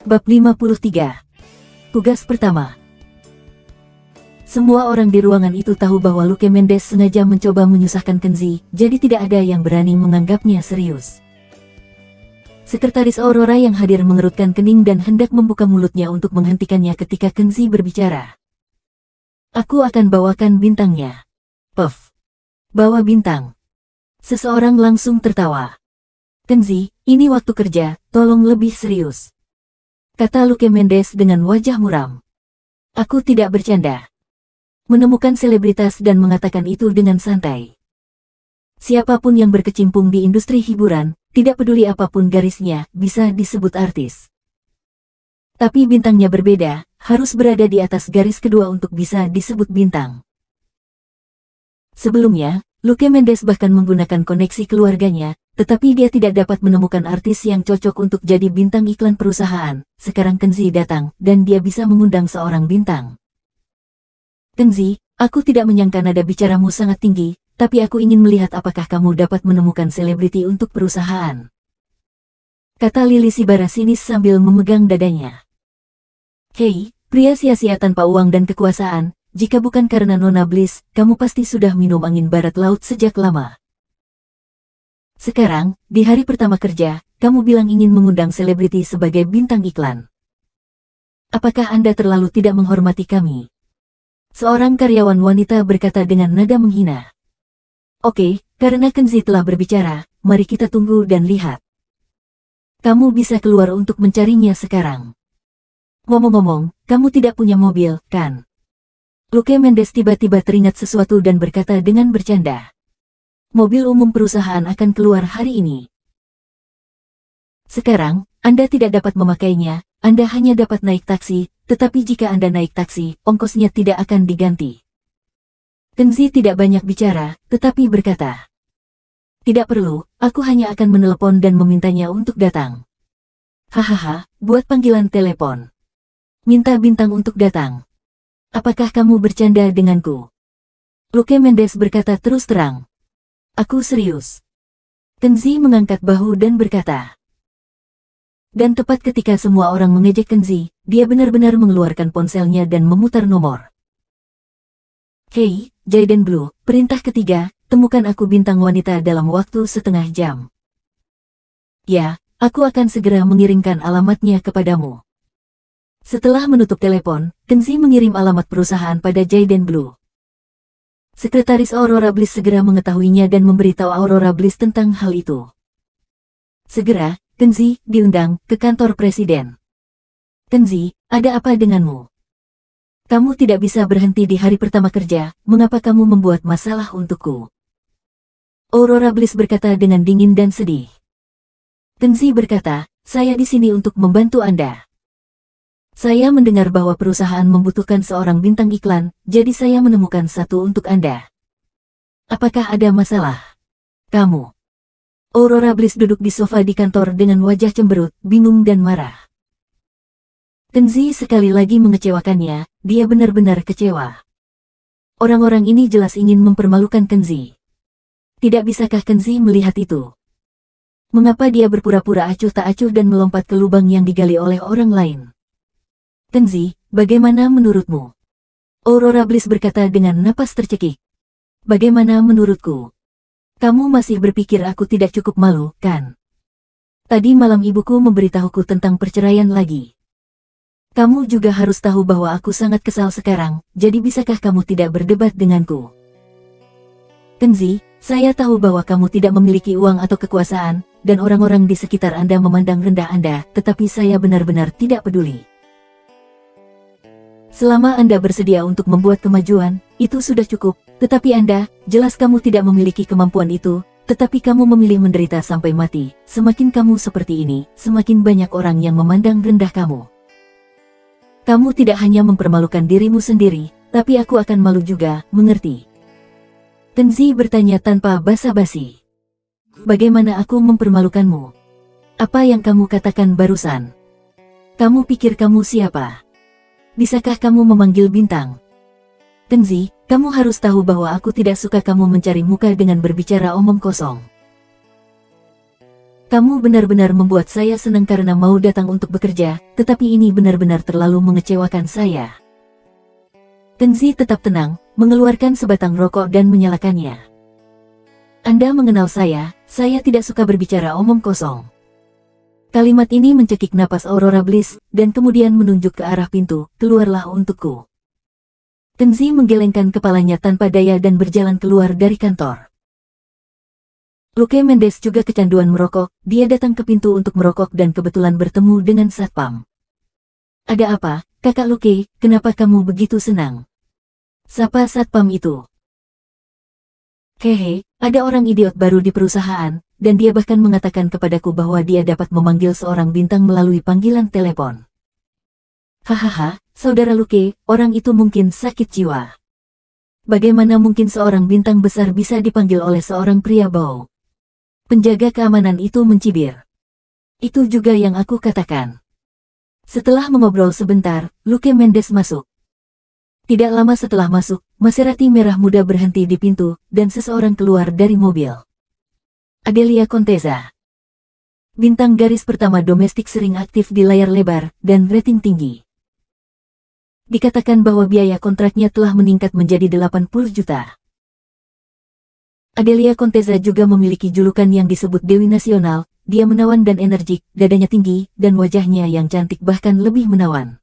Bab 53. Tugas pertama. Semua orang di ruangan itu tahu bahwa Luke Mendes sengaja mencoba menyusahkan Kenzi, jadi tidak ada yang berani menganggapnya serius. Sekretaris Aurora yang hadir mengerutkan kening dan hendak membuka mulutnya untuk menghentikannya ketika Kenzi berbicara. Aku akan bawakan bintangnya. Puff. Bawa bintang. Seseorang langsung tertawa. Kenzi, ini waktu kerja, tolong lebih serius, kata Luke Mendes dengan wajah muram. Aku tidak bercanda. Menemukan selebritas dan mengatakan itu dengan santai. Siapapun yang berkecimpung di industri hiburan, tidak peduli apapun garisnya, bisa disebut artis. Tapi bintangnya berbeda, harus berada di atas garis kedua untuk bisa disebut bintang. Sebelumnya, Luke Mendes bahkan menggunakan koneksi keluarganya, tetapi dia tidak dapat menemukan artis yang cocok untuk jadi bintang iklan perusahaan. Sekarang Kenzi datang, dan dia bisa mengundang seorang bintang. Kenzi, aku tidak menyangka nada bicaramu sangat tinggi, tapi aku ingin melihat apakah kamu dapat menemukan selebriti untuk perusahaan, kata Lily Sibara sinis sambil memegang dadanya. Hei, pria sia-sia tanpa uang dan kekuasaan, jika bukan karena Nona Bliss, kamu pasti sudah minum angin barat laut sejak lama. Sekarang, di hari pertama kerja, kamu bilang ingin mengundang selebriti sebagai bintang iklan. Apakah Anda terlalu tidak menghormati kami? Seorang karyawan wanita berkata dengan nada menghina. Oke, karena Kenzi telah berbicara, mari kita tunggu dan lihat. Kamu bisa keluar untuk mencarinya sekarang. Ngomong-ngomong, kamu tidak punya mobil, kan? Luke Mendes tiba-tiba teringat sesuatu dan berkata dengan bercanda. Mobil umum perusahaan akan keluar hari ini. Sekarang, Anda tidak dapat memakainya, Anda hanya dapat naik taksi, tetapi jika Anda naik taksi, ongkosnya tidak akan diganti. Kenzi tidak banyak bicara, tetapi berkata, tidak perlu, aku hanya akan menelepon dan memintanya untuk datang. Hahaha, buat panggilan telepon. Minta bintang untuk datang. Apakah kamu bercanda denganku? Luke Mendes berkata terus terang. Aku serius. Kenzi mengangkat bahu dan berkata. Dan tepat ketika semua orang mengejek Kenzi, dia benar-benar mengeluarkan ponselnya dan memutar nomor. Hei, Jaden Blue, perintah ketiga, temukan aku bintang wanita dalam waktu setengah jam. Ya, aku akan segera mengirimkan alamatnya kepadamu. Setelah menutup telepon, Kenzi mengirim alamat perusahaan pada Jaden Blue. Sekretaris Aurora Bliss segera mengetahuinya dan memberitahu Aurora Bliss tentang hal itu. Segera, Kenzi diundang ke kantor presiden. Kenzi, ada apa denganmu? Kamu tidak bisa berhenti di hari pertama kerja, mengapa kamu membuat masalah untukku? Aurora Bliss berkata dengan dingin dan sedih. Kenzi berkata, saya di sini untuk membantu Anda. Saya mendengar bahwa perusahaan membutuhkan seorang bintang iklan, jadi saya menemukan satu untuk Anda. Apakah ada masalah? Kamu. Aurora Bliss duduk di sofa di kantor dengan wajah cemberut, bingung dan marah. Kenzi sekali lagi mengecewakannya, dia benar-benar kecewa. Orang-orang ini jelas ingin mempermalukan Kenzi. Tidak bisakah Kenzi melihat itu? Mengapa dia berpura-pura acuh tak acuh dan melompat ke lubang yang digali oleh orang lain? Kenzi, bagaimana menurutmu? Aurora Bliss berkata dengan napas tercekik. Bagaimana menurutku? Kamu masih berpikir aku tidak cukup malu, kan? Tadi malam ibuku memberitahuku tentang perceraian lagi. Kamu juga harus tahu bahwa aku sangat kesal sekarang, jadi bisakah kamu tidak berdebat denganku? Kenzi, saya tahu bahwa kamu tidak memiliki uang atau kekuasaan, dan orang-orang di sekitar Anda memandang rendah Anda, tetapi saya benar-benar tidak peduli. Selama Anda bersedia untuk membuat kemajuan, itu sudah cukup, tetapi Anda, jelas kamu tidak memiliki kemampuan itu, tetapi kamu memilih menderita sampai mati. Semakin kamu seperti ini, semakin banyak orang yang memandang rendah kamu. Kamu tidak hanya mempermalukan dirimu sendiri, tapi aku akan malu juga, mengerti? Kenzi bertanya tanpa basa-basi. Bagaimana aku mempermalukanmu? Apa yang kamu katakan barusan? Kamu pikir kamu siapa? Bisakah kamu memanggil bintang? Kenzi, kamu harus tahu bahwa aku tidak suka kamu mencari muka dengan berbicara omong kosong. Kamu benar-benar membuat saya senang karena mau datang untuk bekerja, tetapi ini benar-benar terlalu mengecewakan saya. Kenzi tetap tenang, mengeluarkan sebatang rokok dan menyalakannya. Anda mengenal saya tidak suka berbicara omong kosong. Kalimat ini mencekik napas Aurora Bliss, dan kemudian menunjuk ke arah pintu, keluarlah untukku. Kenzi menggelengkan kepalanya tanpa daya dan berjalan keluar dari kantor. Luke Mendes juga kecanduan merokok, dia datang ke pintu untuk merokok dan kebetulan bertemu dengan satpam. Ada apa, kakak Luke, kenapa kamu begitu senang? Sapa satpam itu. Hehe, ada orang idiot baru di perusahaan, dan dia bahkan mengatakan kepadaku bahwa dia dapat memanggil seorang bintang melalui panggilan telepon. Hahaha, saudara Luke, orang itu mungkin sakit jiwa. Bagaimana mungkin seorang bintang besar bisa dipanggil oleh seorang pria bau? Penjaga keamanan itu mencibir. Itu juga yang aku katakan. Setelah mengobrol sebentar, Luke Mendes masuk. Tidak lama setelah masuk, Maserati merah muda berhenti di pintu, dan seseorang keluar dari mobil. Adelia Conteza. Bintang garis pertama domestik sering aktif di layar lebar, dan rating tinggi. Dikatakan bahwa biaya kontraknya telah meningkat menjadi 80 juta. Adelia Conteza juga memiliki julukan yang disebut Dewi Nasional, dia menawan dan energik, dadanya tinggi, dan wajahnya yang cantik bahkan lebih menawan.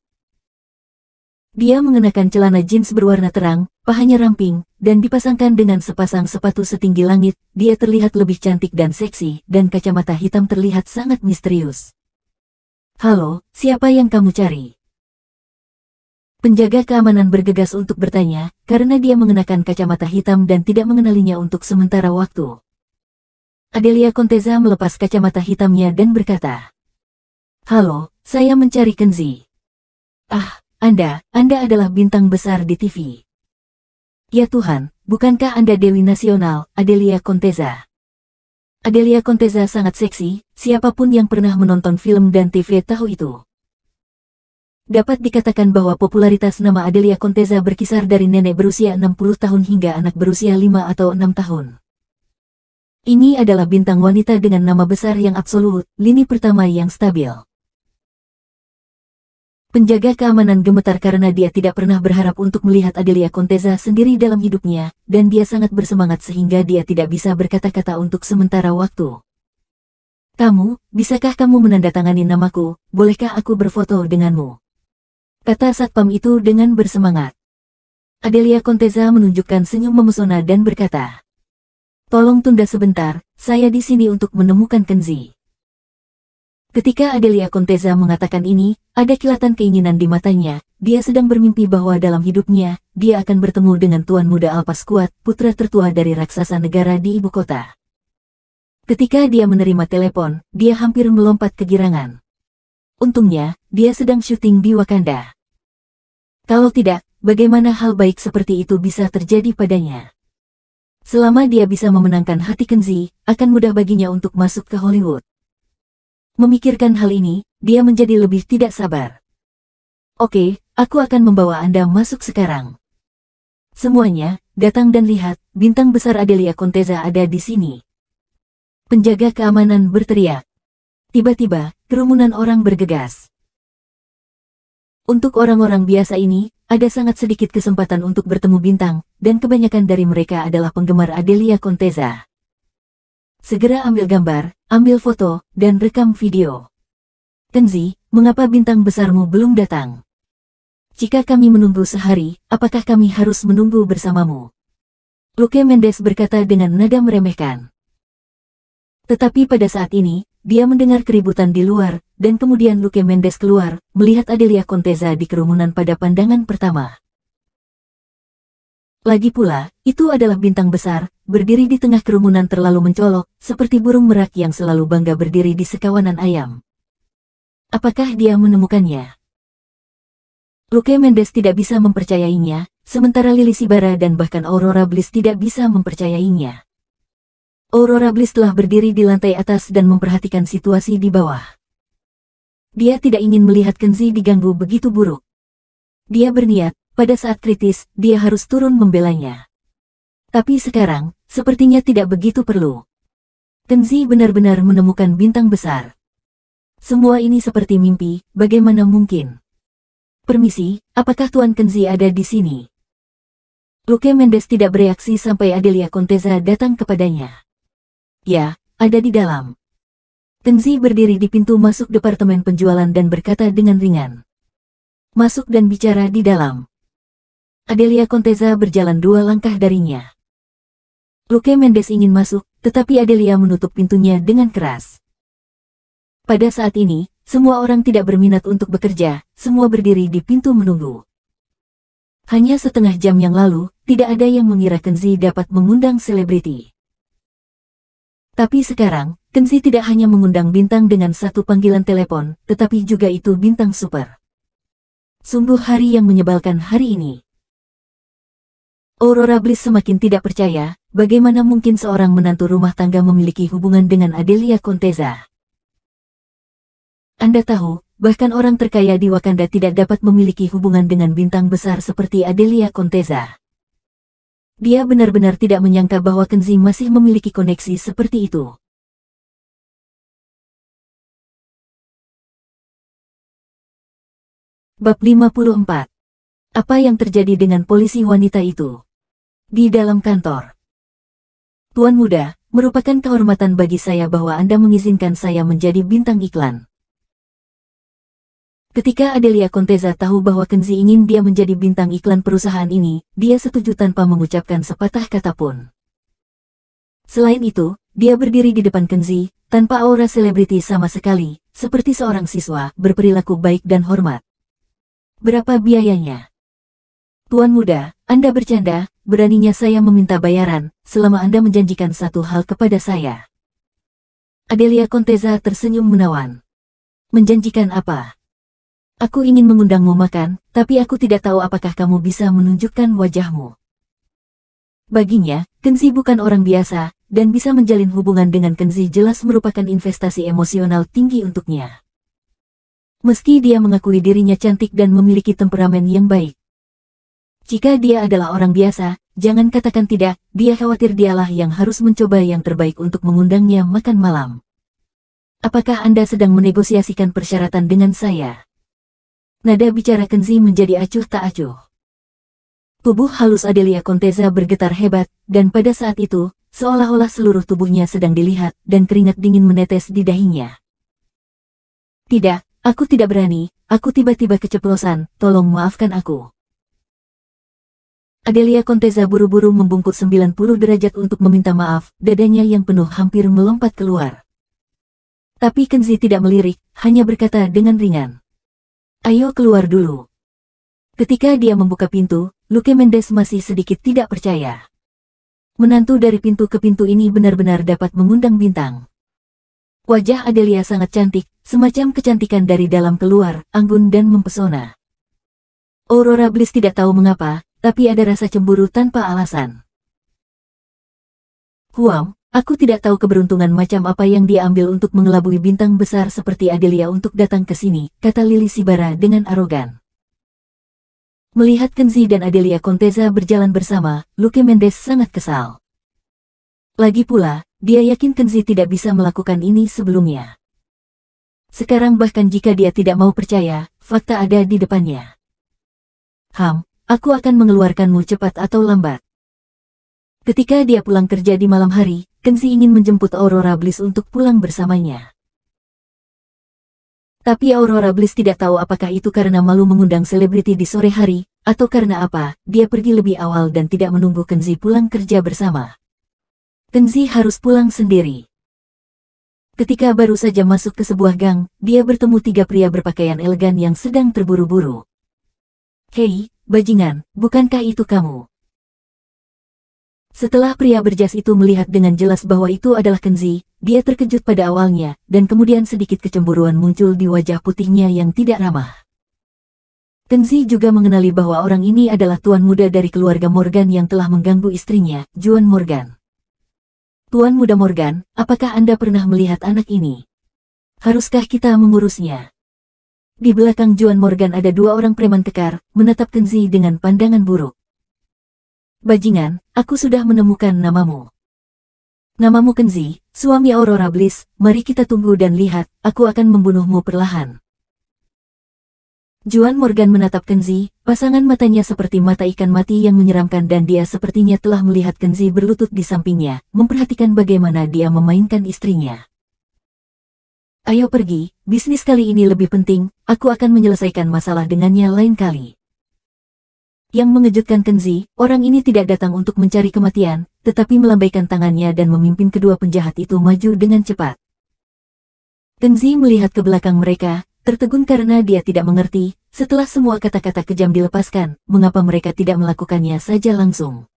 Dia mengenakan celana jeans berwarna terang, pahanya ramping, dan dipasangkan dengan sepasang sepatu setinggi langit, dia terlihat lebih cantik dan seksi, dan kacamata hitam terlihat sangat misterius. Halo, siapa yang kamu cari? Penjaga keamanan bergegas untuk bertanya, karena dia mengenakan kacamata hitam dan tidak mengenalinya untuk sementara waktu. Adelia Conteza melepas kacamata hitamnya dan berkata, Halo, saya mencari Kenzi. Ah, Anda adalah bintang besar di TV. Ya Tuhan, bukankah Anda Dewi Nasional, Adelia Conteza? Adelia Conteza sangat seksi, siapapun yang pernah menonton film dan TV tahu itu. Dapat dikatakan bahwa popularitas nama Adelia Conteza berkisar dari nenek berusia 60 tahun hingga anak berusia 5 atau 6 tahun. Ini adalah bintang wanita dengan nama besar yang absolut, lini pertama yang stabil. Penjaga keamanan gemetar karena dia tidak pernah berharap untuk melihat Adelia Conteza sendiri dalam hidupnya, dan dia sangat bersemangat sehingga dia tidak bisa berkata-kata untuk sementara waktu. Bisakah kamu menandatangani namaku, bolehkah aku berfoto denganmu? Kata satpam itu dengan bersemangat. Adelia Conteza menunjukkan senyum memesona dan berkata, Tolong tunda sebentar, saya di sini untuk menemukan Kenzi. Ketika Adelia Conteza mengatakan ini, ada kilatan keinginan di matanya, dia sedang bermimpi bahwa dalam hidupnya, dia akan bertemu dengan Tuan Muda Alpas Kuat, putra tertua dari raksasa negara di ibu kota. Ketika dia menerima telepon, dia hampir melompat kegirangan. Untungnya, dia sedang syuting di Wakanda. Kalau tidak, bagaimana hal baik seperti itu bisa terjadi padanya? Selama dia bisa memenangkan hati Kenzi, akan mudah baginya untuk masuk ke Hollywood. Memikirkan hal ini, dia menjadi lebih tidak sabar. Oke, aku akan membawa Anda masuk sekarang. Semuanya, datang dan lihat, bintang besar Adelia Conteza ada di sini. Penjaga keamanan berteriak. Tiba-tiba, kerumunan orang bergegas. Untuk orang-orang biasa ini, ada sangat sedikit kesempatan untuk bertemu bintang, dan kebanyakan dari mereka adalah penggemar Adelia Conteza. Segera ambil gambar, ambil foto, dan rekam video. Kenzi, mengapa bintang besarmu belum datang? Jika kami menunggu sehari, apakah kami harus menunggu bersamamu? Luke Mendes berkata dengan nada meremehkan. Tetapi pada saat ini, dia mendengar keributan di luar, dan kemudian Luke Mendes keluar, melihat Adelia Conteza di kerumunan pada pandangan pertama. Lagi pula, itu adalah bintang besar, berdiri di tengah kerumunan terlalu mencolok, seperti burung merak yang selalu bangga berdiri di sekawanan ayam. Apakah dia menemukannya? Luke Mendes tidak bisa mempercayainya, sementara Lily Sibara dan bahkan Aurora Bliss tidak bisa mempercayainya. Aurora Bliss telah berdiri di lantai atas dan memperhatikan situasi di bawah. Dia tidak ingin melihat Kenzi diganggu begitu buruk. Dia berniat, pada saat kritis, dia harus turun membelanya. Tapi sekarang, sepertinya tidak begitu perlu. Kenzi benar-benar menemukan bintang besar. Semua ini seperti mimpi, bagaimana mungkin? Permisi, apakah Tuan Kenzi ada di sini? Luke Mendes tidak bereaksi sampai Adelia Conteza datang kepadanya. Ya, ada di dalam. Kenzi berdiri di pintu masuk departemen penjualan dan berkata dengan ringan. Masuk dan bicara di dalam. Adelia Conteza berjalan 2 langkah darinya. Luke Mendes ingin masuk, tetapi Adelia menutup pintunya dengan keras. Pada saat ini, semua orang tidak berminat untuk bekerja, semua berdiri di pintu menunggu. Hanya setengah jam yang lalu, tidak ada yang mengira Kenzi dapat mengundang selebriti. Tapi sekarang, Kenzi tidak hanya mengundang bintang dengan 1 panggilan telepon, tetapi juga itu bintang super. Sungguh hari yang menyebalkan hari ini. Aurora Bliss semakin tidak percaya, bagaimana mungkin seorang menantu rumah tangga memiliki hubungan dengan Adelia Conteza. Anda tahu, bahkan orang terkaya di Wakanda tidak dapat memiliki hubungan dengan bintang besar seperti Adelia Conteza. Dia benar-benar tidak menyangka bahwa Kenzi masih memiliki koneksi seperti itu. Bab 54. Apa yang terjadi dengan polisi wanita itu? Di dalam kantor. Tuan Muda, merupakan kehormatan bagi saya bahwa Anda mengizinkan saya menjadi bintang iklan. Ketika Adelia Conteza tahu bahwa Kenzi ingin dia menjadi bintang iklan perusahaan ini, dia setuju tanpa mengucapkan sepatah kata pun. Selain itu, dia berdiri di depan Kenzi, tanpa aura selebriti sama sekali, seperti seorang siswa, berperilaku baik dan hormat. Berapa biayanya? Tuan Muda, Anda bercanda, beraninya saya meminta bayaran, selama Anda menjanjikan satu hal kepada saya. Adelia Conteza tersenyum menawan. Menjanjikan apa? Aku ingin mengundangmu makan, tapi aku tidak tahu apakah kamu bisa menunjukkan wajahmu. Baginya, Kenzi bukan orang biasa, dan bisa menjalin hubungan dengan Kenzi jelas merupakan investasi emosional tinggi untuknya. Meski dia mengakui dirinya cantik dan memiliki temperamen yang baik. Jika dia adalah orang biasa, jangan katakan tidak, dia khawatir dialah yang harus mencoba yang terbaik untuk mengundangnya makan malam. Apakah Anda sedang menegosiasikan persyaratan dengan saya? Nada bicara Kenzi menjadi acuh tak acuh. Tubuh halus Adelia Conteza bergetar hebat, dan pada saat itu, seolah-olah seluruh tubuhnya sedang dilihat, dan keringat dingin menetes di dahinya. Tidak, aku tidak berani, aku tiba-tiba keceplosan, tolong maafkan aku. Adelia Conteza buru-buru membungkuk 90 derajat untuk meminta maaf, dadanya yang penuh hampir melompat keluar. Tapi Kenzi tidak melirik, hanya berkata dengan ringan. Ayo keluar dulu. Ketika dia membuka pintu, Luke Mendes masih sedikit tidak percaya. Menantu dari pintu ke pintu ini benar-benar dapat mengundang bintang. Wajah Adelia sangat cantik, semacam kecantikan dari dalam keluar, anggun dan mempesona. Aurora Bliss tidak tahu mengapa, tapi ada rasa cemburu tanpa alasan. Huam, aku tidak tahu keberuntungan macam apa yang dia ambil untuk mengelabui bintang besar seperti Adelia untuk datang ke sini, kata Lily Sibara dengan arogan. Melihat Kenzi dan Adelia Conteza berjalan bersama, Luke Mendes sangat kesal. Lagi pula, dia yakin Kenzi tidak bisa melakukan ini sebelumnya. Sekarang bahkan jika dia tidak mau percaya, fakta ada di depannya. Aku akan mengeluarkanmu cepat atau lambat. Ketika dia pulang kerja di malam hari, Kenzi ingin menjemput Aurora Bliss untuk pulang bersamanya. Tapi Aurora Bliss tidak tahu apakah itu karena malu mengundang selebriti di sore hari, atau karena apa, dia pergi lebih awal dan tidak menunggu Kenzi pulang kerja bersama. Kenzi harus pulang sendiri. Ketika baru saja masuk ke sebuah gang, dia bertemu 3 pria berpakaian elegan yang sedang terburu-buru. Hei, bajingan, bukankah itu kamu? Setelah pria berjas itu melihat dengan jelas bahwa itu adalah Kenzi, dia terkejut pada awalnya, dan kemudian sedikit kecemburuan muncul di wajah putihnya yang tidak ramah. Kenzi juga mengenali bahwa orang ini adalah tuan muda dari keluarga Morgan yang telah mengganggu istrinya, Juan Morgan. Tuan muda Morgan, apakah Anda pernah melihat anak ini? Haruskah kita mengurusnya? Di belakang Juan Morgan ada 2 orang preman kekar, menatap Kenzi dengan pandangan buruk. Bajingan, aku sudah menemukan namamu. Namamu Kenzi, suami Aurora Bliss, mari kita tunggu dan lihat, aku akan membunuhmu perlahan. Juan Morgan menatap Kenzi, pasangan matanya seperti mata ikan mati yang menyeramkan dan dia sepertinya telah melihat Kenzi berlutut di sampingnya, memperhatikan bagaimana dia memainkan istrinya. Ayo pergi, bisnis kali ini lebih penting, aku akan menyelesaikan masalah dengannya lain kali. Yang mengejutkan Kenzi, orang ini tidak datang untuk mencari kematian, tetapi melambaikan tangannya dan memimpin kedua penjahat itu maju dengan cepat. Kenzi melihat ke belakang mereka, tertegun karena dia tidak mengerti, setelah semua kata-kata kejam dilepaskan, mengapa mereka tidak melakukannya saja langsung.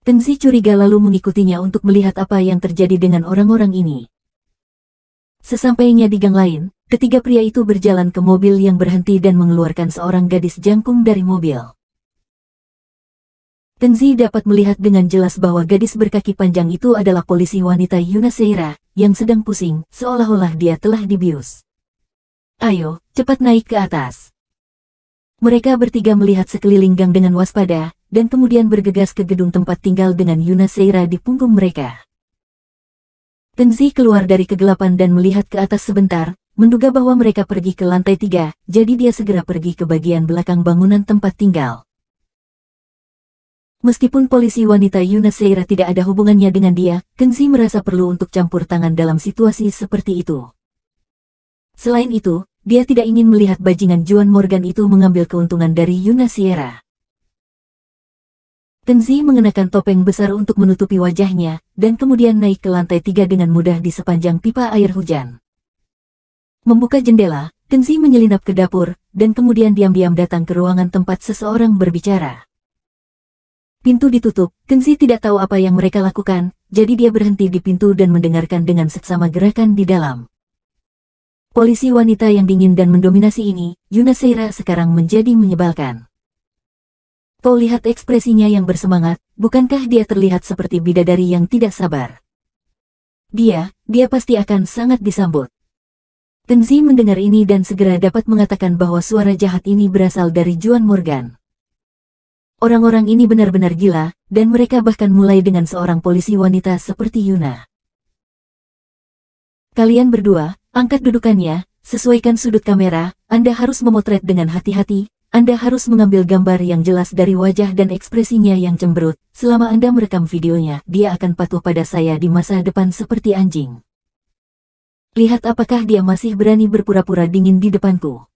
Kenzi curiga lalu mengikutinya untuk melihat apa yang terjadi dengan orang-orang ini. Sesampainya di gang lain, ketiga pria itu berjalan ke mobil yang berhenti dan mengeluarkan seorang gadis jangkung dari mobil. Kenzi dapat melihat dengan jelas bahwa gadis berkaki panjang itu adalah polisi wanita Yuna Seira, yang sedang pusing, seolah-olah dia telah dibius. Ayo, cepat naik ke atas. Mereka bertiga melihat sekeliling gang dengan waspada, dan kemudian bergegas ke gedung tempat tinggal dengan Yuna Seira di punggung mereka. Kenzi keluar dari kegelapan dan melihat ke atas sebentar, menduga bahwa mereka pergi ke lantai 3, jadi dia segera pergi ke bagian belakang bangunan tempat tinggal. Meskipun polisi wanita Yuna Seira tidak ada hubungannya dengan dia, Kenzi merasa perlu untuk campur tangan dalam situasi seperti itu. Selain itu, dia tidak ingin melihat bajingan Juan Morgan itu mengambil keuntungan dari Yuna Seira. Kenzi mengenakan topeng besar untuk menutupi wajahnya, dan kemudian naik ke lantai 3 dengan mudah di sepanjang pipa air hujan. Membuka jendela, Kenzi menyelinap ke dapur, dan kemudian diam-diam datang ke ruangan tempat seseorang berbicara. Pintu ditutup, Kenzi tidak tahu apa yang mereka lakukan, jadi dia berhenti di pintu dan mendengarkan dengan seksama gerakan di dalam. Polisi wanita yang dingin dan mendominasi ini, Yuna Seira sekarang menjadi menyebalkan. Kau lihat ekspresinya yang bersemangat, bukankah dia terlihat seperti bidadari yang tidak sabar? Dia pasti akan sangat disambut. Kenzi mendengar ini dan segera dapat mengatakan bahwa suara jahat ini berasal dari Juan Morgan. Orang-orang ini benar-benar gila, dan mereka bahkan mulai dengan seorang polisi wanita seperti Yuna. Kalian berdua, angkat dudukannya, sesuaikan sudut kamera, Anda harus memotret dengan hati-hati. Anda harus mengambil gambar yang jelas dari wajah dan ekspresinya yang cemberut. Selama Anda merekam videonya, dia akan patuh pada saya di masa depan seperti anjing. Lihat apakah dia masih berani berpura-pura dingin di depanku.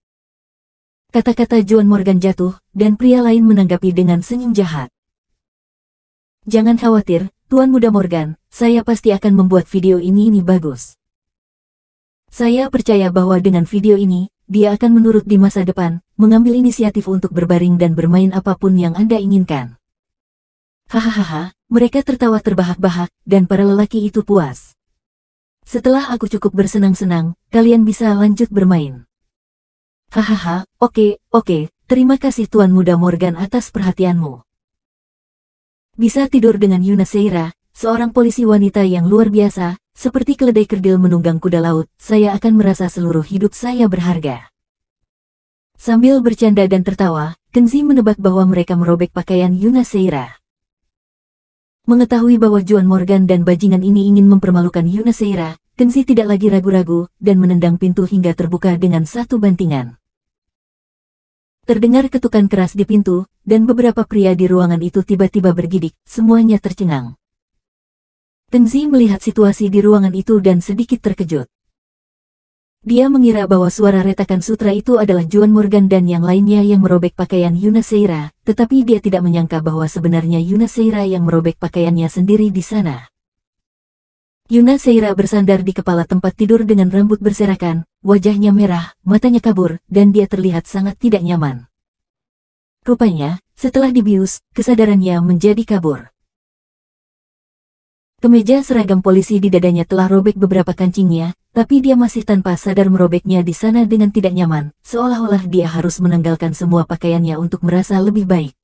Kata-kata Juan Morgan jatuh, dan pria lain menanggapi dengan senyum jahat. Jangan khawatir, Tuan Muda Morgan, saya pasti akan membuat video ini bagus. Saya percaya bahwa dengan video ini, dia akan menurut di masa depan, mengambil inisiatif untuk berbaring dan bermain apapun yang Anda inginkan. Hahaha, mereka tertawa terbahak-bahak, dan para lelaki itu puas. Setelah aku cukup bersenang-senang, kalian bisa lanjut bermain. Hahaha, oke, terima kasih Tuan Muda Morgan atas perhatianmu. Bisa tidur dengan Yuna Seira, seorang polisi wanita yang luar biasa, seperti keledai kerdil menunggang kuda laut, saya akan merasa seluruh hidup saya berharga. Sambil bercanda dan tertawa, Kenzi menebak bahwa mereka merobek pakaian Yuna Seira. Mengetahui bahwa Juan Morgan dan bajingan ini ingin mempermalukan Yuna Seira, Kenzi tidak lagi ragu-ragu, dan menendang pintu hingga terbuka dengan satu bantingan. Terdengar ketukan keras di pintu, dan beberapa pria di ruangan itu tiba-tiba bergidik, semuanya tercengang. Kenzi melihat situasi di ruangan itu dan sedikit terkejut. Dia mengira bahwa suara retakan sutra itu adalah Juan Morgan dan yang lainnya yang merobek pakaian Yuna Seira, tetapi dia tidak menyangka bahwa sebenarnya Yuna Seira yang merobek pakaiannya sendiri di sana. Yuna Seira bersandar di kepala tempat tidur dengan rambut berserakan, wajahnya merah, matanya kabur, dan dia terlihat sangat tidak nyaman. Rupanya, setelah dibius, kesadarannya menjadi kabur. Kemeja seragam polisi di dadanya telah robek beberapa kancingnya, tapi dia masih tanpa sadar merobeknya di sana dengan tidak nyaman, seolah-olah dia harus menanggalkan semua pakaiannya untuk merasa lebih baik.